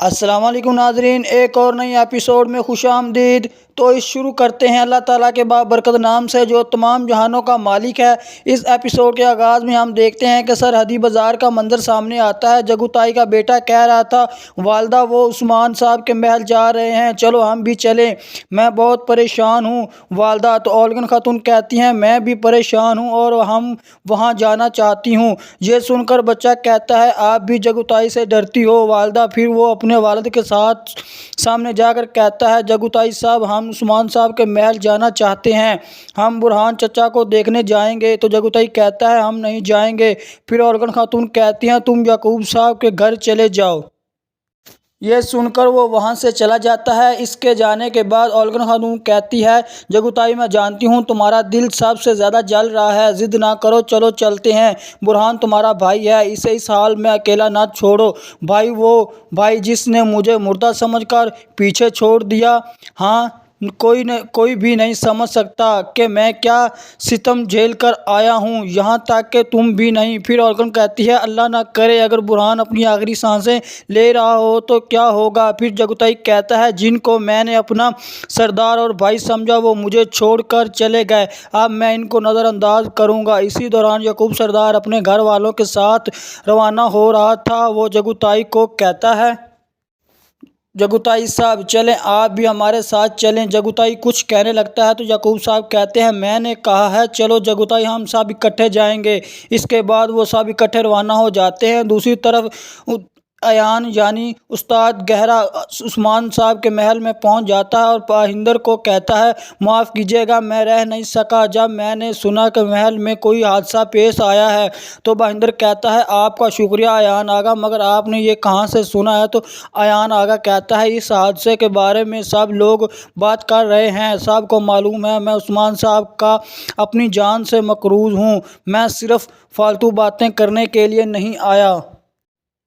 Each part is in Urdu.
السلام علیکم ناظرین، ایک اور نئی ایپیسوڈ میں خوش آمدید۔ تو اس شروع کرتے ہیں اللہ تعالیٰ کے بابرکت نام سے جو تمام جہانوں کا مالک ہے۔ اس ایپیسوڈ کے آغاز میں ہم دیکھتے ہیں کہ سرحدی بازار کا منظر سامنے آتا ہے۔ جگو تائی کا بیٹا کہہ رہا تھا والدہ وہ عثمان صاحب کے محل جا رہے ہیں، چلو ہم بھی چلیں، میں بہت پریشان ہوں والدہ۔ تو اولگن خاتون کہتی ہیں میں بھی پریشان ہوں اور ہم وہاں جانا چاہتی ہوں۔ یہ سن کر بچہ کہتا ہے آپ بھی جگو تائی سے ڈرتی ہو والدہ۔ پھر وہ اپنے والد کے ساتھ سامنے جا کر کہتا ہے جگو تائی صاحب ہم عثمان صاحب کے محل جانا چاہتے ہیں، ہم برہان چچا کو دیکھنے جائیں گے۔ تو جگو تائی کہتا ہے ہم نہیں جائیں گے۔ پھر اولگن خاتون کہتی ہیں تم یعقوب صاحب کے گھر چلے جاؤ۔ یہ سن کر وہ وہاں سے چلا جاتا ہے۔ اس کے جانے کے بعد اولگن خاتون کہتی ہے جگو تائی میں جانتی ہوں تمہارا دل سب سے زیادہ جل رہا ہے، ضد نہ کرو، چلو چلتے ہیں، برہان تمہارا بھائی ہے، اسے اس حال میں اکیلا نہ چھوڑو۔ بھائی وہ بھائی جس نے مجھے مردہ سمجھ کر پیچھے چھوڑ دیا، ہاں کوئی بھی نہیں سمجھ سکتا کہ میں کیا ستم جھیل کر آیا ہوں، یہاں تک کہ تم بھی نہیں۔ پھر اولگن کہتی ہے اللہ نہ کرے اگر برہان اپنی آخری سانسیں لے رہا ہو تو کیا ہوگا۔ پھر جگو تائی کہتا ہے جن کو میں نے اپنا سردار اور بھائی سمجھا وہ مجھے چھوڑ کر چلے گئے، اب میں ان کو نظر انداز کروں گا۔ اسی دوران یعقوب سردار اپنے گھر والوں کے ساتھ روانہ ہو رہا تھا۔ وہ جگو تائی کو کہتا ہے جگو تائی صاحب چلیں، آپ بھی ہمارے ساتھ چلیں۔ جگو تائی کچھ کہنے لگتا ہے تو یعقوب صاحب کہتے ہیں میں نے کہا ہے چلو جگو تائی ہم سب اکٹھے جائیں گے۔ اس کے بعد وہ سب اکٹھے روانہ ہو جاتے ہیں۔ دوسری طرف ایان یعنی استاد گہرا عثمان صاحب کے محل میں پہنچ جاتا ہے اور باہندر کو کہتا ہے معاف کیجیے گا میں رہ نہیں سکا جب میں نے سنا کہ محل میں کوئی حادثہ پیش آیا ہے۔ تو باہندر کہتا ہے آپ کا شکریہ ایان آغا، مگر آپ نے یہ کہاں سے سنا ہے؟ تو ایان آغا کہتا ہے اس حادثے کے بارے میں سب لوگ بات کر رہے ہیں، سب کو معلوم ہے میں عثمان صاحب کا اپنی جان سے مقروض ہوں، میں صرف فالتو باتیں کرنے کے لیے نہیں آیا۔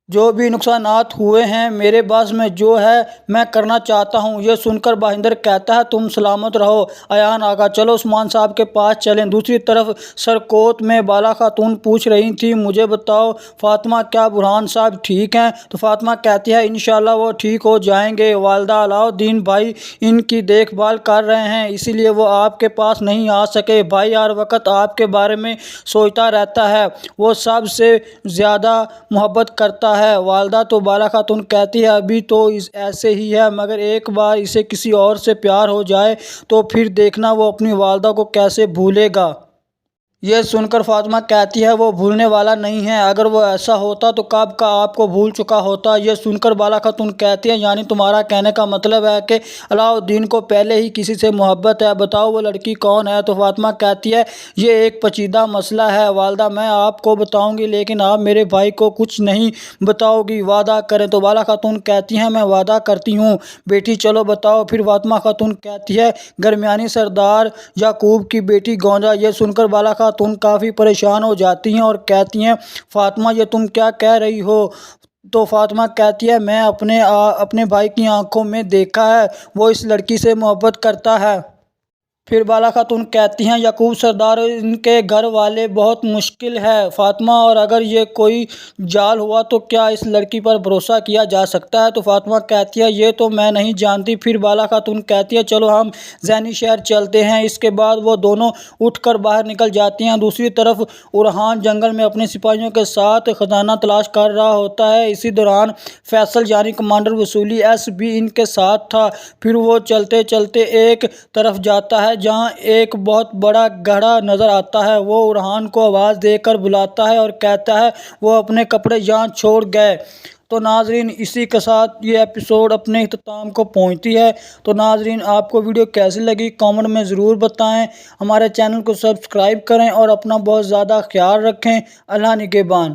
جو بھی نقصانات ہوئے ہیں میرے بس میں جو ہے میں کرنا چاہتا ہوں۔ یہ سن کر باہندر کہتا ہے تم سلامت رہو ایان آغا، چلو عثمان صاحب کے پاس چلیں۔ دوسری طرف سرکوت میں بالا خاتون پوچھ رہی تھی مجھے بتاؤ فاطمہ کیا برہان صاحب ٹھیک ہیں؟ تو فاطمہ کہتی ہے انشاءاللہ وہ ٹھیک ہو جائیں گے والدہ، علاؤ الدین بھائی ان کی دیکھ بھال کر رہے ہیں اسی لیے وہ آپ کے پاس نہیں آ سکے، بھائی ہر وقت آپ کے بارے میں سوچتا رہتا ہے، وہ سب سے زیادہ محبت کرتا ہے والدہ۔ تو بالا خاتون کہتی ہے ابھی تو ایسے ہی ہے مگر ایک بار اسے کسی اور سے پیار ہو جائے تو پھر دیکھنا وہ اپنی والدہ کو کیسے بھولے گا۔ یہ سن کر فاطمہ کہتی ہے وہ بھولنے والا نہیں ہے، اگر وہ ایسا ہوتا تو کب کا آپ کو بھول چکا ہوتا۔ یہ سن کر بالا خاتون کہتی ہے یعنی تمہارا کہنے کا مطلب ہے کہ علاؤ الدین کو پہلے ہی کسی سے محبت ہے، بتاؤ وہ لڑکی کون ہے؟ تو فاطمہ کہتی ہے یہ ایک پیچیدہ مسئلہ ہے والدہ، میں آپ کو بتاؤں گی لیکن آپ میرے بھائی کو کچھ نہیں بتاؤ گی، وعدہ کریں۔ تو بالا خاتون کہتی ہیں میں وعدہ کرتی ہوں بیٹی، چلو بتاؤ۔ پھر فاطمہ خاتون کہتی ہے گرمیانی سردار یعقوب کی بیٹی گونجا۔ یہ سن کر بالا خاتون کافی پریشان ہو جاتی ہیں اور کہتی ہیں فاطمہ یہ تم کیا کہہ رہی ہو؟ تو فاطمہ کہتی ہے میں اپنے بھائی کی آنکھوں میں دیکھا ہے وہ اس لڑکی سے محبت کرتا ہے۔ پھر بالا خاتون کہتی ہیں یعقوب سردار ان کے گھر والے بہت مشکل ہے فاطمہ، اور اگر یہ کوئی جال ہوا تو کیا اس لڑکی پر بھروسہ کیا جا سکتا ہے؟ تو فاطمہ کہتی ہے یہ تو میں نہیں جانتی۔ پھر بالا خاتون کہتی ہے چلو ہم ذہنی شہر چلتے ہیں۔ اس کے بعد وہ دونوں اٹھ کر باہر نکل جاتی ہیں۔ دوسری طرف ارحان جنگل میں اپنے سپاہیوں کے ساتھ خزانہ تلاش کر رہا ہوتا ہے۔ اسی دوران فیصل یعنی کمانڈر وصولی ایس بھی ان کے ساتھ تھا۔ پھر وہ چلتے چلتے ایک طرف جاتا ہے جہاں ایک بہت بڑا گڑھا نظر آتا ہے۔ وہ ارحان کو آواز دے کر بلاتا ہے اور کہتا ہے وہ اپنے کپڑے یہاں چھوڑ گئے۔ تو ناظرین اسی کے ساتھ یہ ایپیسوڈ اپنے اختتام کو پہنچتی ہے۔ تو ناظرین آپ کو ویڈیو کیسی لگی کامنٹ میں ضرور بتائیں، ہمارے چینل کو سبسکرائب کریں اور اپنا بہت زیادہ خیال رکھیں۔ اللہ نگہبان۔